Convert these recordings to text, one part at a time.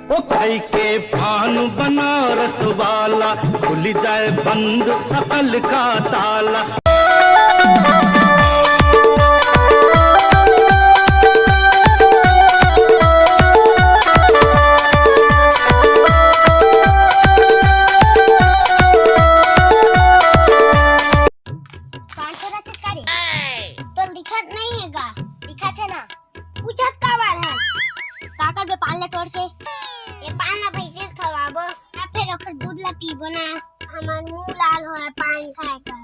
ओ खाई के पान बनारस वाला, खुल जाए बंद अकल का ताला। तो दिखत नहीं है गा, दिखत है ना, पूछत का बार है काकर बे पान ला तोड़ के ये पान ला भैंसे खवाबो या फिर ओकर दूध ला पीबो ना, हमार मुंह लाल हो है पान खाए कर।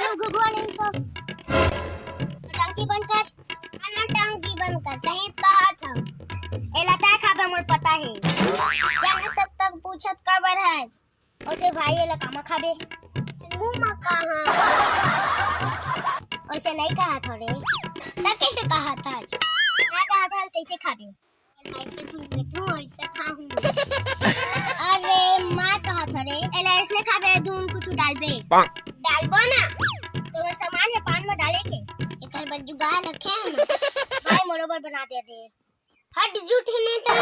जो गुगुआ नहीं तो टंकी बंद कर, अन्ना टंकी बंद कर, सही कहा था। एला ता खाबे मोर पता है, जाने तक पूछत का बार है ओसे भाई एला कामा खाबे मुंह मा कहां ओसे नहीं कहा थोड़े ना, कैसे कहा था आज मैं कहा था कैसे खा रही ऐसे तुम बैठो ऐसे खाऊं। अरे मां कहा थोड़े एला इसने खाबे दून कुछ डालबो ना, तो सामान है पान में डाले के एक हर बार जुगाड़ रखे हैं ना भाई बरोबर बना दे दे हट झूठ ही नहीं तो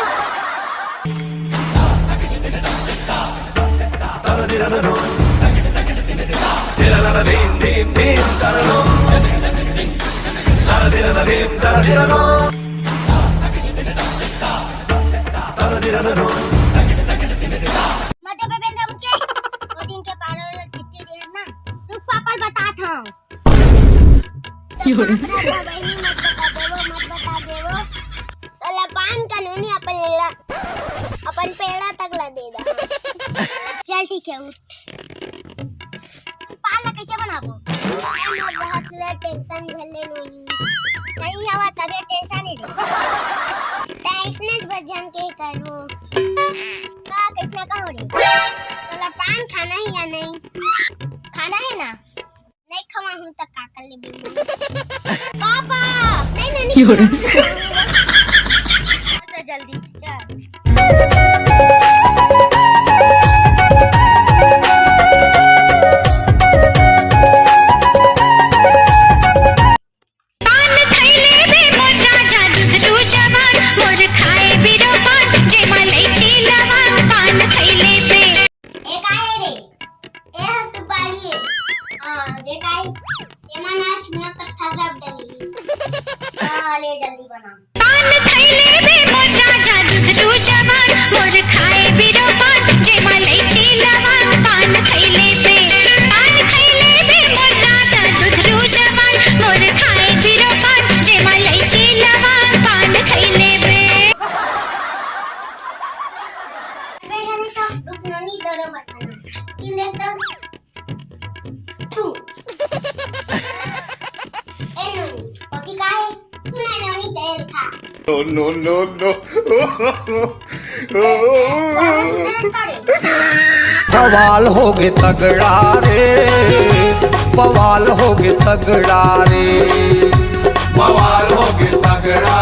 मध्य पेपेंद्र मुके वो दिन के पारो चिट्ठी दे ना रुक पापा बता था वही मत बता देवो साला पान कानूनी अपन पेड़ा तक ला दे दा। चल ठीक है उठ, पान कैसे बनाबो मैं बहुत ले टेंशन झेले नोनी नहीं हवा तबे टेंशन ही रे वर्जन के करो का किसने कहो रे तोला पान खाना है या नहीं, खाना है ना, नहीं खवा हूं तक का कर ले पापा नहीं तो जल्दी चल। ले जल्दी बना पान थैले में मोर राजा दूधरू जवान मोर खाए बिरो पान जे मलाई चीलवान पान थैले में मोर राजा दूधरू जवान मोर खाए बिरो पान जे मलाई चीलवान पान थैले में बेटा नहीं तो रुक ननी डरो मत बना इन देख तो No. बवाल होगे तगड़ा रे, बवाल होगे तगड़ा रे, बवाल होगे तगड़ा